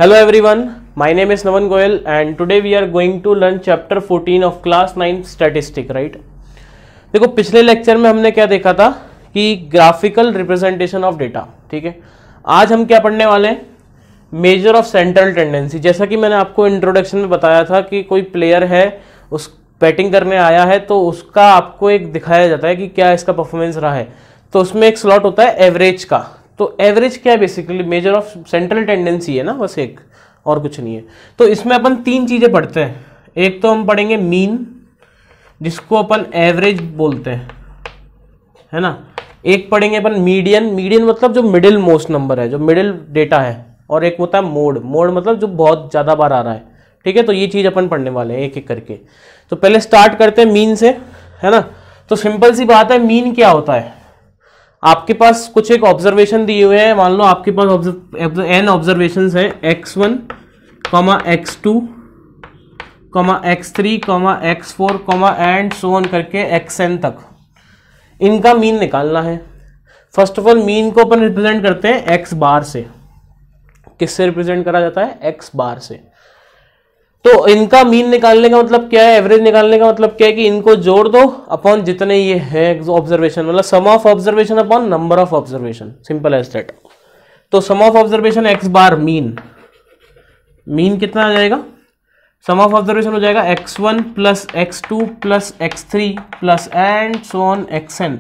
Hello everyone, my name is Naman Goyal and today we are going to learn chapter 14 of class 9 statistic, right? देखो पिछले lecture में हमने क्या देखा था कि ग्राफिकल रिप्रेजेंटेशन ऑफ डेटा, ठीक है। आज हम क्या पढ़ने वाले हैं, मेजर ऑफ सेंट्रल टेंडेंसी। जैसा कि मैंने आपको इंट्रोडक्शन में बताया था कि कोई प्लेयर है, उस बैटिंग करने आया है तो उसका आपको एक दिखाया जाता है कि क्या इसका परफॉर्मेंस रहा है, तो उसमें एक स्लॉट होता है एवरेज का। तो एवरेज क्या है, basically measure of central tendency है ना, बस एक और कुछ नहीं है। तो इसमें अपन तीन चीजें पढ़ते हैं। एक तो हम पढ़ेंगे मीन, जिसको अपन एवरेज बोलते हैं, है ना। एक पढ़ेंगे अपन मीडियन, मीडियन मतलब जो मिडिल मोस्ट नंबर है, जो मिडिल डेटा है। और एक होता है मोड, मोड मतलब जो बहुत ज्यादा बार आ रहा है, ठीक है। तो ये चीज अपन पढ़ने वाले हैं एक एक करके। तो पहले स्टार्ट करते हैं मीन से, है ना। तो सिंपल सी बात है, मीन क्या होता है। आपके पास कुछ एक ऑब्जर्वेशन दिए हुए हैं, मान लो आपके पास n ऑब्जर्वेशंस है, x1, x2, x3, x4, and so on करके xn तक। इनका मीन निकालना है। फर्स्ट ऑफ ऑल मीन को अपन रिप्रेजेंट करते हैं x बार से। किससे रिप्रेजेंट करा जाता है, x बार से। तो इनका मीन निकालने का मतलब क्या है, एवरेज निकालने का मतलब क्या है कि इनको जोड़ दो अपॉन जितने ये है ऑब्जर्वेशन, मतलब sum of observation upon number of observation, simple as that. तो sum of observation x bar mean, mean कितना आ जाएगा, सम ऑफ ऑब्जर्वेशन हो जाएगा x1 plus x2 plus x3 plus and so on xn।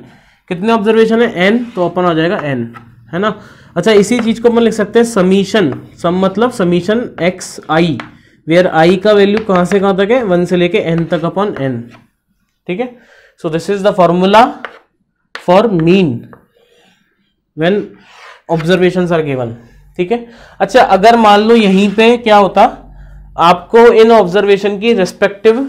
कितने observation है, n, तो अपन आ जाएगा n, है ना। अच्छा, इसी चीज को अपन लिख सकते हैं समीशन, सम मतलब समीशन xi, वेयर आई का वैल्यू कहां से कहां तक है, 1 से लेके n तक अपॉन n, ठीक है। So this is the formula for mean when observations are given, ठीक है। अच्छा, अगर मान लो यहीं पे क्या होता, आपको इन ऑब्जर्वेशन की रिस्पेक्टिव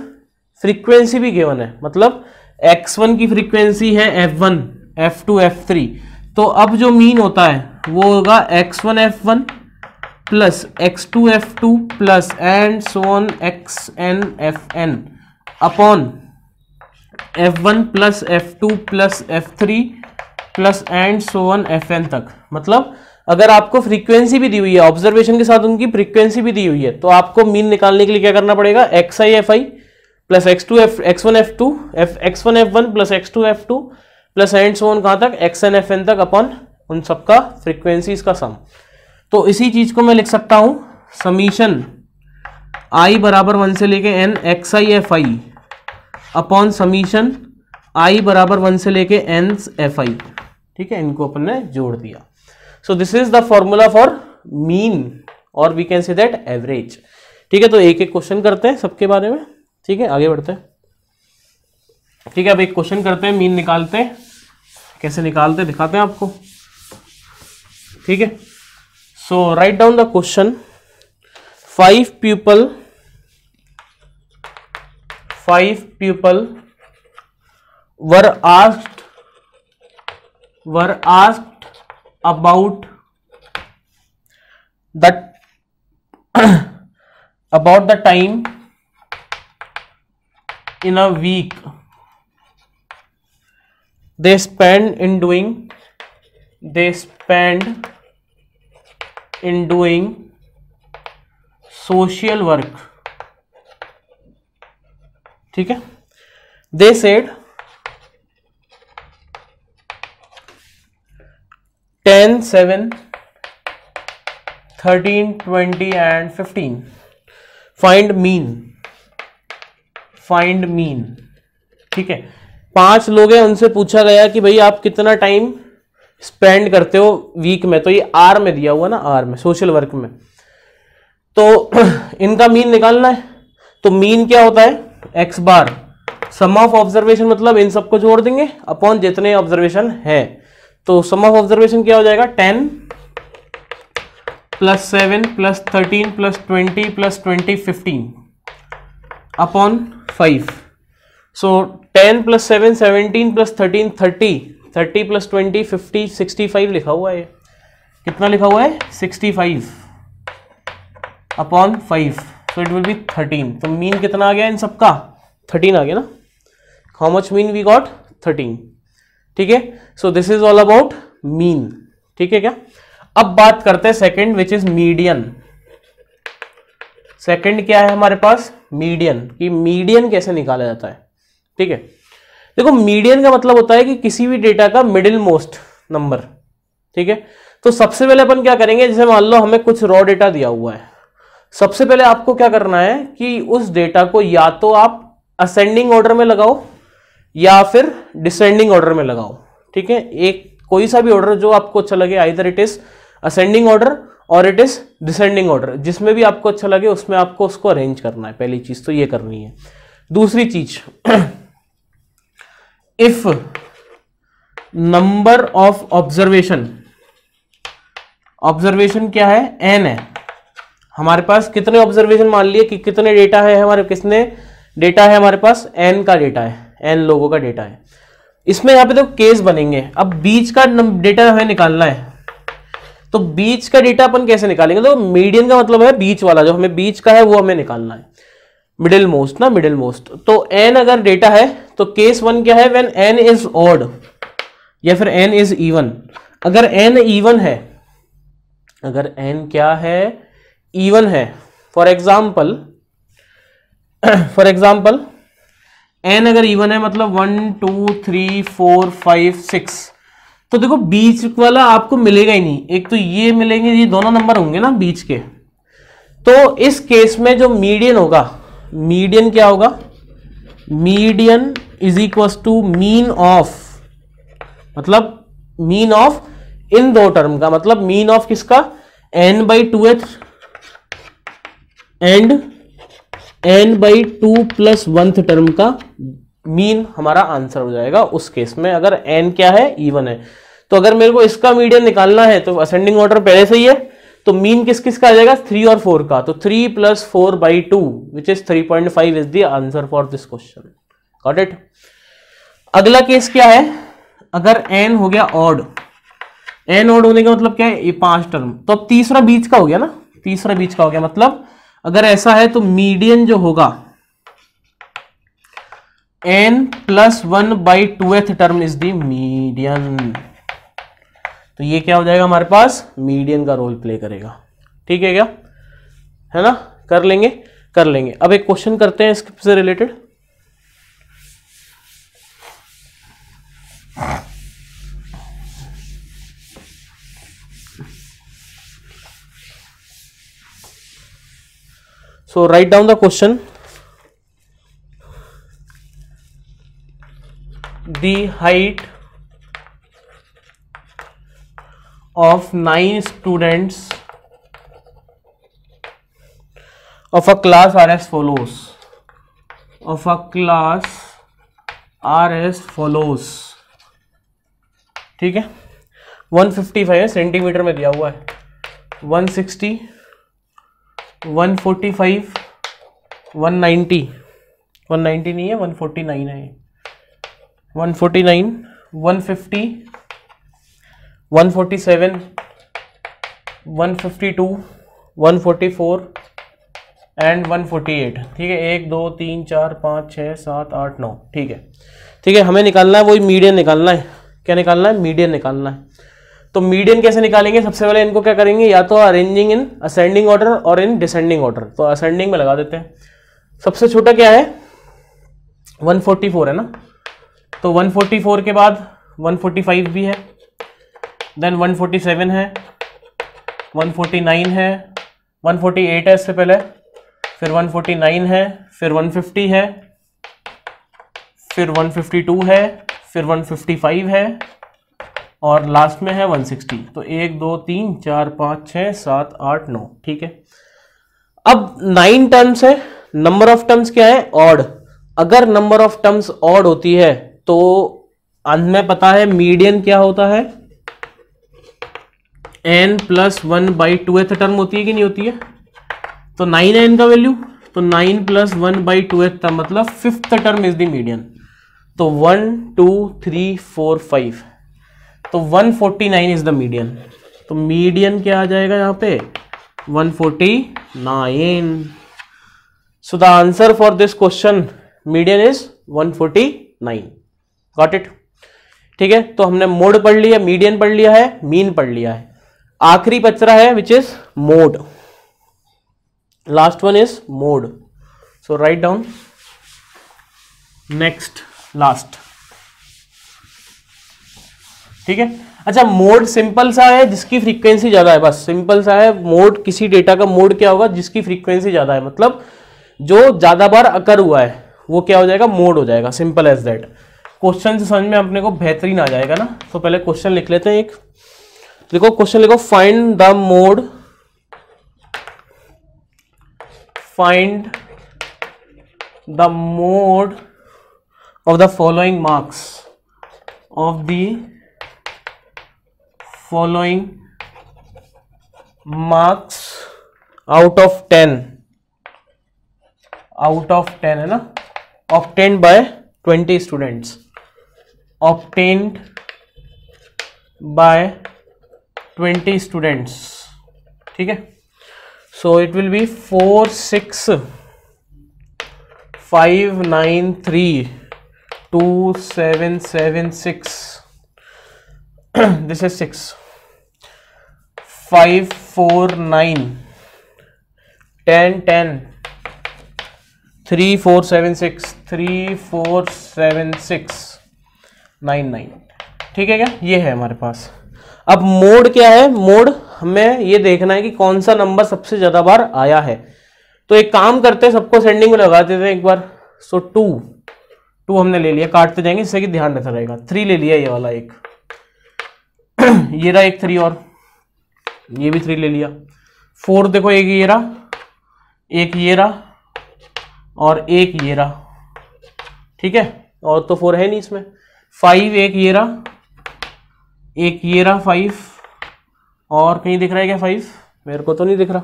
फ्रीक्वेंसी भी गिवन है, मतलब x1 की फ्रीक्वेंसी है f1, f2, f3, तो अब जो मीन होता है वो होगा x1 f1 plus x2 f2 plus and so on xn fn upon f1 plus f2 plus f3 plus and so on fn तक। मतलब अगर आपको फ्रीक्वेंसी भी दी हुई है, ऑब्जर्वेशन के साथ उनकी फ्रीक्वेंसी भी दी हुई है, तो आपको मीन निकालने के लिए क्या करना पड़ेगा, xi fi plus x1 f1 plus x2 f2 plus and so on कहां तक, xn fn तक अपॉन उन सबका फ्रीक्वेंसीज का सम। तो इसी चीज को मैं लिख सकता हूं समीशन i बराबर 1 से लेके n xi fi upon summation i बराबर 1 से लेके n fi, ठीक है। इनको अपन ने जोड़ दिया। So this is the formula for mean और we can say that average, ठीक है। तो एक एक क्वेश्चन करते हैं सबके बारे में, ठीक है, आगे बढ़ते हैं, ठीक है। अब एक क्वेश्चन करते हैं, मीन निकालते हैं, कैसे निकालते हैं दिखाते हैं आपको, ठीक है। So write down the question. 5 people were asked about the time in a week they spend in doing social work, ठीक है। They said 10, 7, 13, 20 and 15. Find mean, ठीक है। 5 लोग हैं, उनसे पूछा गया कि भाई आप कितना टाइम स्पेंड करते हो वीक में, तो ये आर में दिया हुआ ना, आर में, सोशल वर्क में। तो इनका मीन निकालना है। तो मीन क्या होता है, x bar sum of observation, मतलब इन सबको जोड़ देंगे अपॉन जितने ऑब्जर्वेशन है। तो सम ऑफ ऑब्जर्वेशन क्या हो जाएगा, 10 plus 7 plus 13 plus 20 plus 20 15 upon 5। सो 10 प्लस 7 17 प्लस 13 30 प्लस 20 50 65 लिखा हुआ है। कितना लिखा हुआ है, 65 upon 5, so it will be 13। तो मीन कितना आ गया इन सबका, 13 आ गया ना। How much mean we got, 13, ठीक है। So this is all about mean, ठीक है क्या। अब बात करते हैं second which is median. Second क्या है हमारे पास, मीडियन, कि मीडियन कैसे निकाला जाता है। ठीक है, देखो मीडियन का मतलब होता है कि किसी भी डेटा का मिडिल मोस्ट नंबर। ठीक है, तो सबसे पहले अपन क्या करेंगे, जैसे मान लो हमें कुछ रॉ डेटा दिया हुआ है, सबसे पहले आपको क्या करना है कि उस डेटा को या तो आप असेंडिंग ऑर्डर में लगाओ या फिर डिसेंडिंग ऑर्डर में लगाओ। ठीक है, एक कोई सा भी ऑर्डर जो आपको अच्छा लगे, either it is ascending order और इट इज डिसेंडिंग ऑर्डर, जिसमें भी आपको अच्छा लगे उसमें आपको उसको अरेंज करना है। पहली चीज तो ये करनी है। दूसरी चीज, if number of observation, observation क्या है, एन है हमारे पास, कितने ऑब्जर्वेशन मान लिए कि कितने डेटा है हमारे, कितने डेटा है हमारे पास, एन का डेटा है, एन लोगों का डेटा है। इसमें यहां पे तो केस बनेंगे। अब बीच का डेटा हमें निकालना है, तो बीच का डेटा अपन कैसे निकालेंगे, तो मीडियन का मतलब है बीच वाला, जो हमें बीच का है वो हमें निकालना है, मिडिल मोस्ट ना, मिडिल मोस्ट। तो एन अगर डेटा है तो केस वन क्या है, व्हेन एन इज ऑड या फिर एन इज इवन। अगर एन इवन है, अगर एन क्या है, इवन है, फॉर एग्जाम्पल एन अगर इवन है मतलब 1 2 3 4 5 6, तो देखो बीच वाला आपको मिलेगा ही नहीं, एक तो ये मिलेंगे, ये दोनों नंबर होंगे ना बीच के। तो इस केस में जो मीडियन होगा, मीडियन क्या होगा, median is equal to mean of, मतलब मीन ऑफ इन दो टर्म का, मतलब मीन ऑफ किसका, n by 2th and n by 2 plus 1th term का मीन हमारा आंसर हो जाएगा उस केस में, अगर n क्या है, इवन है। तो अगर मेरे को इसका मीडियन निकालना है तो असेंडिंग ऑर्डर पहले से ही है, तो मीन किस किस का आ जाएगा, 3 और 4 का, तो 3 plus 4 by 2 which is 3.5 is the answer for this question. Got it. अगला केस क्या है, अगर n हो गया ऑड, n ऑड होने का मतलब क्या है, ये 5 टर्म, तो अब तीसरा बीच का हो गया ना, तीसरा बीच का हो गया, मतलब अगर ऐसा है तो मीडियन जो होगा n plus 1 by 2th term is the median. तो ये क्या हो जाएगा हमारे पास, मीडियन का रोल प्ले करेगा। ठीक है क्या, है ना, कर लेंगे, कर लेंगे। अब एक क्वेश्चन करते हैं इससे related. So write down the question. The height of 9 students of a class are as follows. Of a class are as follows. ठीक है, 155 है, सेंटीमीटर में दिया हुआ है, 160, 145, 190, 190 नहीं है, 149 है, 149, 150, 147, 152, 144 एंड 148। ठीक है, 1 2 3 4 5 6 7 8 9। ठीक है, ठीक है, हमें निकालना है वही मीडियन निकालना है। क्या निकालना है, मीडियन निकालना है। तो मीडियन कैसे निकालेंगे, सबसे पहले इनको क्या करेंगे, या तो अरेंजिंग इन असेंडिंग ऑर्डर और इन डिसेंडिंग ऑर्डर। तो असेंडिंग में लगा देते हैं। सबसे छोटा क्या है, 144 है ना, तो 144 के बाद 145 भी है, देन 147 है, 149 है, 148 है इससे पहले, फिर 149 है, फिर 150 है, फिर 152 है, फिर 155 है और लास्ट में है 160। तो 1 2 3 4 5 6 7 8 9। ठीक है, अब 9 टर्म्स है, नंबर ऑफ टर्म्स क्या है, ऑड। अगर नंबर ऑफ टर्म्स ऑड होती है तो हमें पता है मीडियन क्या होता है, n plus 1 by 2th term होती है कि नहीं होती है। तो 9 है इनका वैल्यू, तो 9 प्लस 1 बाई 2th टर्म मतलब 5th term is the median. तो 1 2 3 4 5, तो 149 इज द मीडियन। तो मीडियन क्या आ जाएगा यहाँ पे, 149। So the answer for this question median is 149। Got it. ठीक है, तो हमने मोड पढ़ लिया, मीडियन पढ़ लिया है, मीन पढ़ लिया है। आखिरी बच रहा है which is mode. Last one is mode, so write down next last, ठीक है। अच्छा, मोड सिंपल सा है जिसकी फ्रीक्वेंसी ज्यादा है, बस सिंपल सा है। मोड, किसी डेटा का मोड क्या होगा, जिसकी फ्रीक्वेंसी ज्यादा है, मतलब जो ज्यादा बार अकर हुआ है वो क्या हो जाएगा, मोड हो जाएगा, सिंपल एज दैट। क्वेश्चन से समझ में अपने को बेहतरीन आ जाएगा ना। तो पहले क्वेश्चन लिख लेते हैं एक, देखो क्वेश्चन लिखो, find the mode, find the mode of the following marks of the following marks out of 10 है ना, obtained by 20 students, obtained by 20 students, ठीक है। so it will be 4 6 5 9 3 2 7 7 6 this is 6 5 4 9 10 10 3 4 7 6 3 4 7 6 9 9, ठीक है क्या, ये है हमारे पास। अब मोड क्या है, मोड हमें ये देखना है कि कौन सा नंबर सबसे ज्यादा बार आया है। तो एक काम करते हैं, सबको सेंडिंग में लगा देते हैं एक बार। सो 2 हमने ले लिया, काटते जाएंगे जिससे कि ध्यान रहता रहेगा। 3 ले लिया, ये वाला एक ये रहा, एक 3 और ये भी 3 ले लिया। 4 देखो, एक ये रहा, एक ये रहा और एक ये रहा, ठीक है, और तो 4 है नहीं इसमें। 5 एक ये रहा, एक ये रहा 5, और कहीं दिख रहा है क्या 5, मेरे को तो नहीं दिख रहा,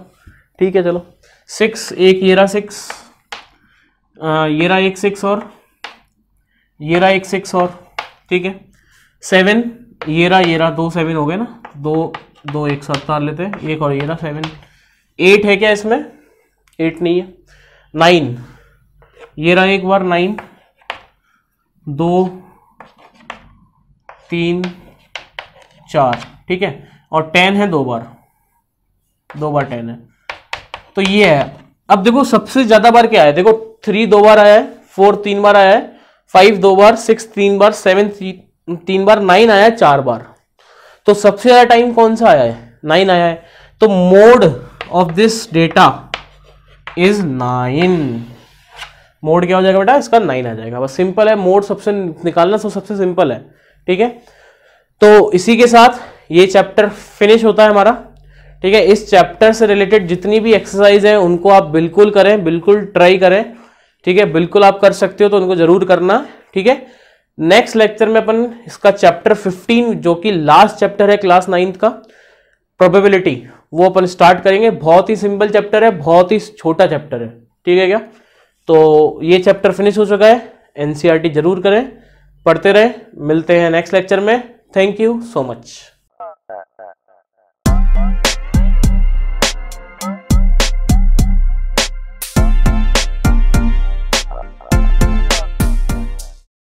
ठीक है चलो। 6 एक ये रहा 6, ये रहा एक 6 और ये रहा एक 6 और, ठीक है। 7 ये रहा 2 7 हो गए ना, 2 एक साथ तार लेते हैं, एक और ये रहा 7। 8 है क्या इसमें, 8 नहीं है। 9 ये रहा एक बार 9, 2 3 4, ठीक है, और 10 है 2 बार 10 है, तो ये है। अब देखो सबसे ज्यादा बार क्या है, देखो 3 2 बार आया है, 4 3 बार आया है, 5 2 बार, 6 3 बार, 7 3 बार, 9 आया है 4 बार। तो सबसे ज्यादा टाइम कौन सा आया है, 9 आया है। तो mode of this data is 9। Mode क्या हो जाएगा बेटा, इसका 9 आ जाएगा, बस सिंपल है। मोड सबसे निकालना सबसे सिंपल है, ठीक है। तो इसी के साथ ये चैप्टर फिनिश होता है हमारा, ठीक है। इस चैप्टर से रिलेटेड जितनी भी एक्सरसाइज है उनको आप बिल्कुल करें, बिल्कुल ट्राई करें, ठीक है। बिल्कुल आप कर सकते हो तो उनको जरूर करना, ठीक है। नेक्स्ट लेक्चर में अपन इसका चैप्टर 15 जो कि लास्ट चैप्टर है क्लास 9th का, प्रोबेबिलिटी, वो अपन स्टार्ट करेंगे। बहुत ही सिंपल चैप्टर है, बहुत ही छोटा चैप्टर है, ठीक है क्या। तो ये चैप्टर फिनिश हो चुका है। एनसीईआरटी जरूर करें, पढ़ते रहे। मिलते हैं नेक्स्ट लेक्चर में। Thank you so much.